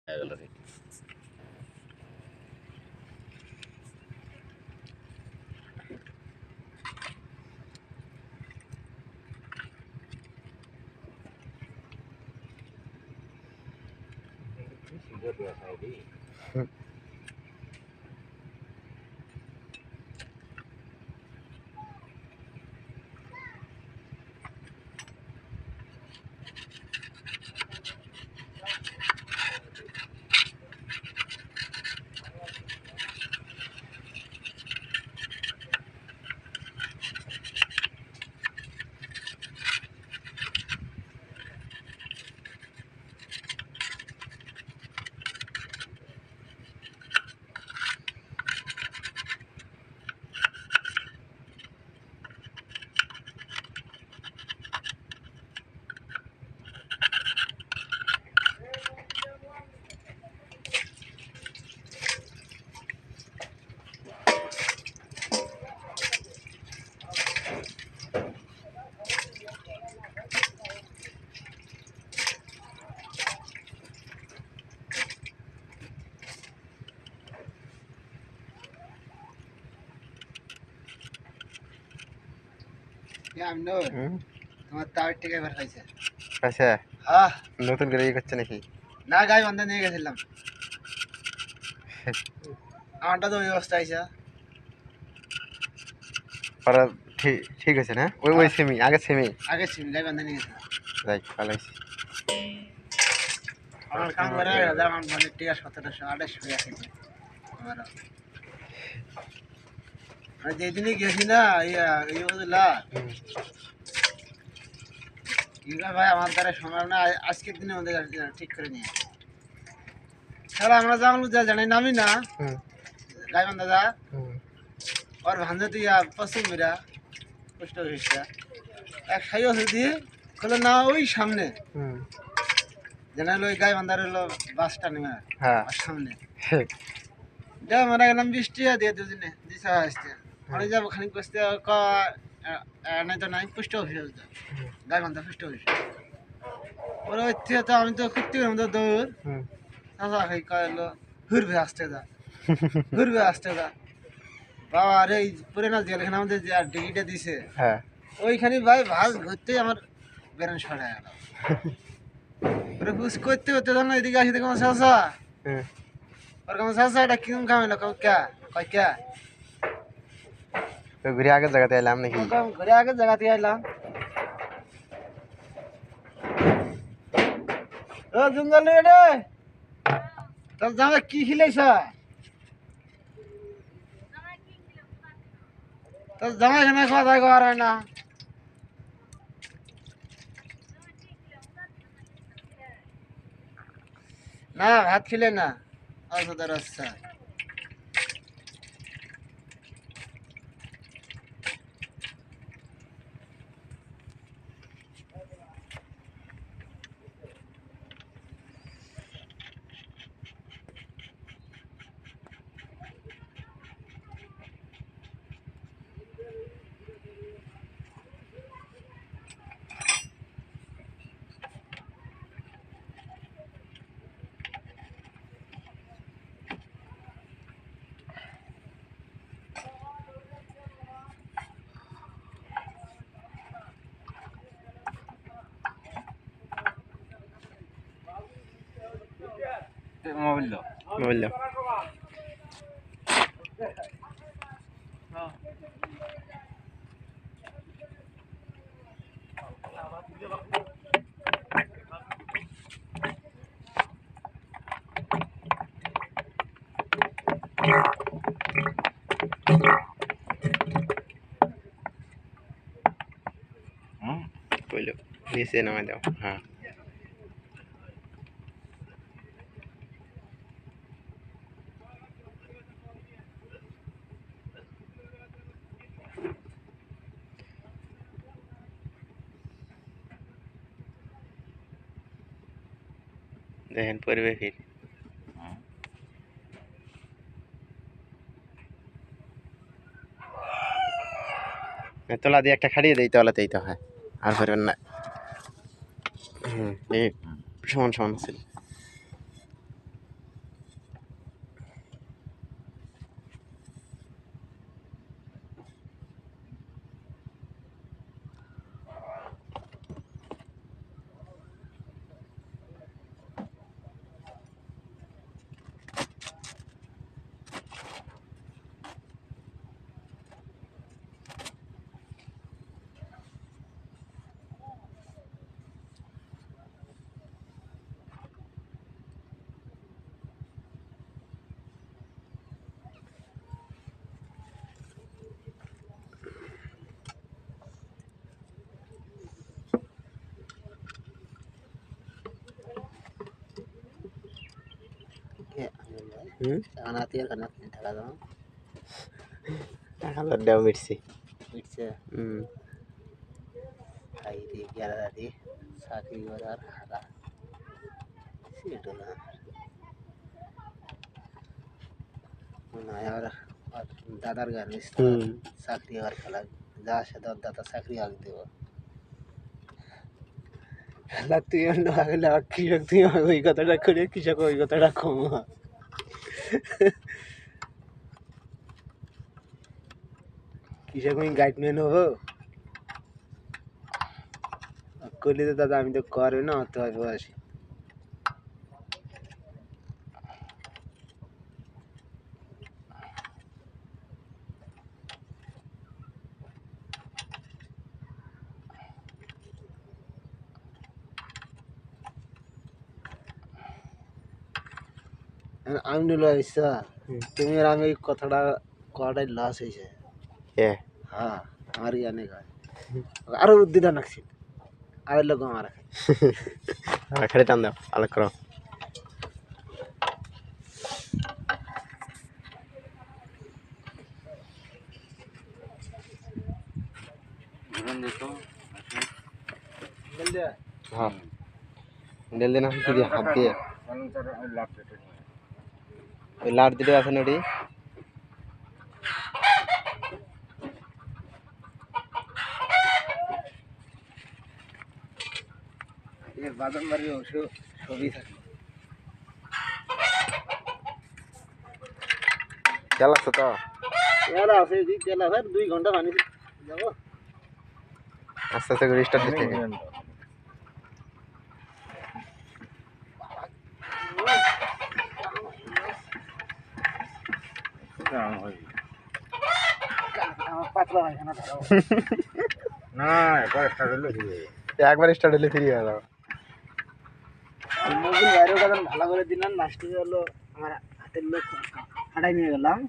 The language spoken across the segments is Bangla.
গেল রে। তোমার তার টিকে বের হয়েছে। আচ্ছা, হ্যাঁ, নতুন করে করছে নাকি? না গাই বান্ধা নিয়ে গেছিলাম। আমারটা তো ওই অবস্থা হয়েছে। পরে ঠিক আছে না? ওই সেমি আগে সেমি আগে ছিল গাই বান্ধা নিয়ে গেছিলাম। যাই ভালো হয়েছে। আমার কাম করে আমার মানে টিকা 1728 হয়ে আছে। আমার আমি যেদিনই গেছি না এই বুঝলা ইগা ভাই আমার দ্বারা সম্ভব না। আজকের দিনে আমাদের ঠিক করে নিয়ে তাহলে আমরা যেমন জানি নামি না গাইবান দাদা ওর ভাঞ্জা তুই পশ্চিম মেরা পোস্ট অফিসটা এক সাই ওষুধ দিয়ে খোলে না ওই সামনে যেন ওই গাইবান্ধার হলো বাসটা নেমে সামনে যা মারা গেলাম 20 টাকা দিয়ে দুদিনে দিশা আসছে আমি যাবো খানিক বসতে নাই তো নাই post office Gaibandha post office ওরা হচ্ছে তো আমি তো করতে আমাদের দৌড় চাষা খাই কয়লো ঘুরবে আসতে যা ঘুরবে আসতে যা বাবা আরে এই পুরে না জেলখানে আমাদের যে ডিগিটা দিছে ওইখানে ভাই ভাস ঘুরতে আমার বেরেন সরে গেল ওরা বুঝ করতে করতে জানো এদিকে আসি দেখো চাষা ওর কাছে চাষা এটা কিরম খামেলো ক্যা কয় ক্যা তো ঘুরে আগের জায়গাতে এলাম নাকি? ঘুরে আগে জায়গা থেকে এলাম ও জঙ্গল রে তোর জামা কি খিলাইছ তোর জামা এখানে কথা কর হয় না না ভাত খিলে না অসদার আচ্ছা মোবাইল বললো নিচে নামাই দাও। হ্যাঁ দেখেন পরিবেশ তোলা দিয়ে একটা খাড়িয়ে দিই তলাতেই তো হয় আর পারবেন না। এই সমান সমান ছিল। হুম এখন আত্মীয় খানা টাকা দাও টাকা দেওয়া মিটছি বুঝছে হুম খাই রে গেরা রে চাকরি করার হারা সেটা না আর দাদার গার্মেন্টস হুম চাকরি আর খেলা যা সাথে দাদা চাকরি আগে দেব খেলা তুই অন্য আগে কৃষক তুই ওই কথাটা করে কৃষক ওই কথাটা কম কৃষক আমি গাইড নিয়ে নেবো করলে তো দাদা আমি তো করবে না অত হবে বয়সে আমি নিল ইচ্ছা তুমি আর আমি এই কথাটা কটাই লস হয়েছে এ হ্যাঁ আমার জানে গায় আরো বুদ্ধিটা নাকছিল আর লোক আমার খালি টান দাও আলাদা করো হ্যাঁ ডেল দিন কি দিয়ে হাত দিয়ে ওই লাট দিলে আছে নড়ি বাদাম বাড়ির ছবি থাকে তেল আছে তো তেল আছে যদি তেল আছে 2 ঘন্টা পানি যাবো আস্তে আস্তে করে স্টার্ট দিতে আমার পাতলা পায়খানা ধরাবো না একবার স্টার্ট হলে একবার স্টার্ট হলে ফ্রি হয়ে যাও মোবিল বাইরেও কারণ ভালো করে দিলাম লাস্টে হলো আমার হাতের লোক হাঁটাই নিয়ে গেলাম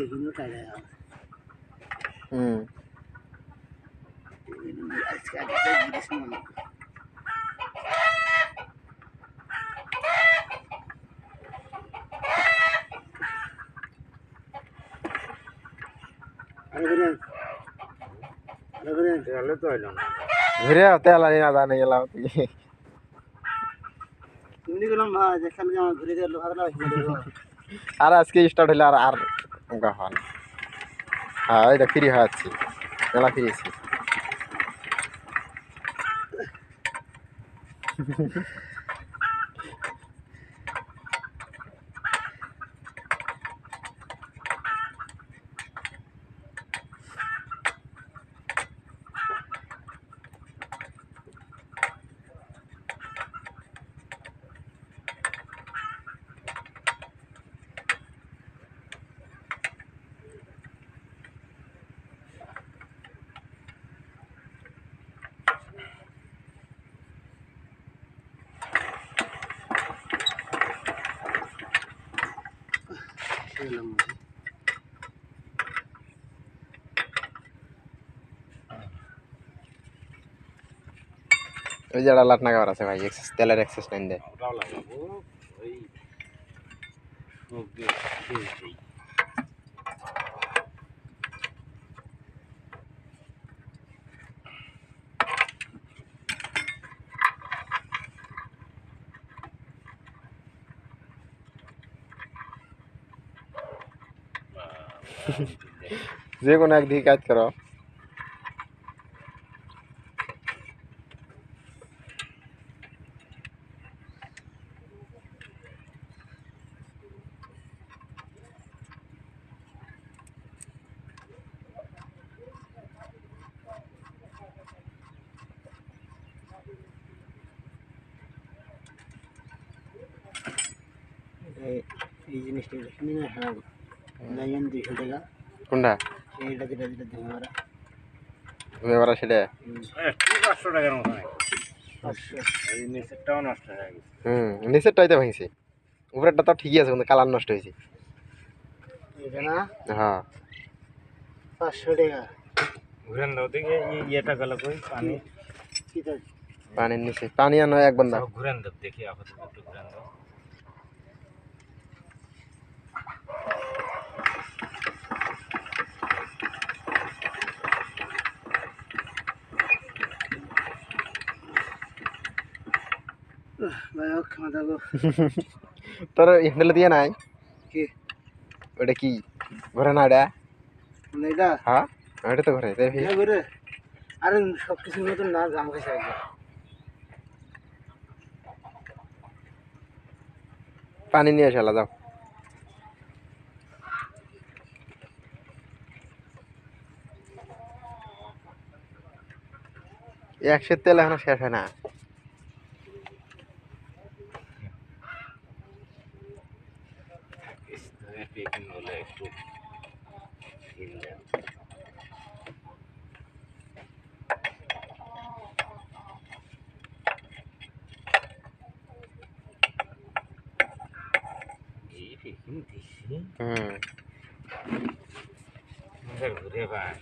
এগুলো টাকা হুম আজকে আগে জিনিস মনে তেলে তো হইল না ঘুরে তেল আনি না জানি গেলাম এমনি গেলাম ভাই যেখানে আমার ঘুরে গেল ভাতলা আর আজকে স্টার্ট হলে আর আর হয় হ্যাঁ এটা ফ্রি হয়ে যাচ্ছি মেলা ফিরেছি ওই যে একটা লাট নাগাবার আছে ভাই তেলের এক্সেস লাইন দেয় ওটাও লাগাবো ওই সবজি খেয়েছি যে কোনো একদিকে কাজ করো এই জিনিসটা কিনে না হ্যাঁ নাইন 200 টাকা কোনটা এইটা যেটা যেটা ধুয়ে মারা ঘুরে বেড়া সেটা 500 টাকার মতো নাকি 500 এই নিচেরটাও নষ্ট হয়ে গেছে নিচেরটাইতে ভাঙছি উপরেরটা তো ঠিকই আছে কিন্তু কালার নষ্ট হয়েছে এটা না হ্যাঁ 500 টাকা ঘুরেন দাও দেখে ইয়েটা গেল কই পানি কি তো পানির নিচে পানি আনো এক বন্ধা সব ঘুরেন দাও দেখি আপাতত একটু ঘুরেন দাও ভাই ও খাওয়া দাও তোর হ্যান্ডেল দিয়ে নাই কি ওটা কি ঘরে না ওটা মানে এটা হ্যাঁ ওটা তো ঘরে দেখি এটা করে আরে সব কিছু নতুন না জাম খাইছে একবার পানি নিয়ে এসে যাও একশো তেল এখনো শেষ হয় না পেকিং হলে একটু ফিল দেন এই পেকিং দিছি ঘুরে পায়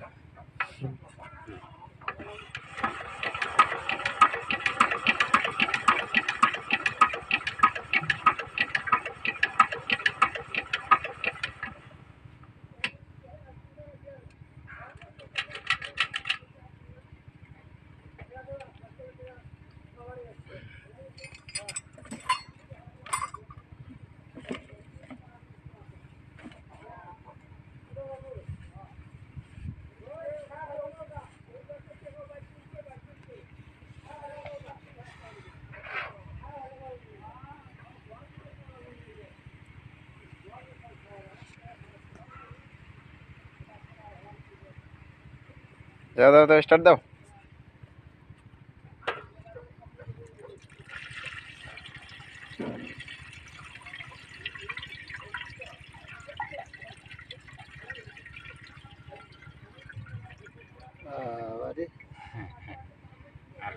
দাও দাও দাও স্টার্ট দাও আরে আর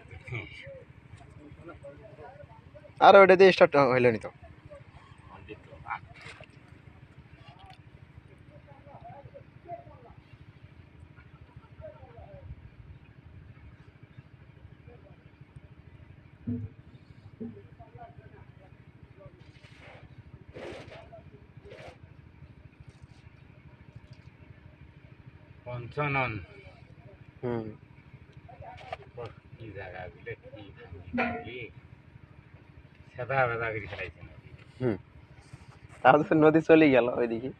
আর ওটা দিয়ে স্টার্ট হইল নি তো অন্ডিত 55 কি জায়গাগুলো কি সাদা সাদা করে খেলাইছে তাহলে তো নদী চলে গেল ওইদিকে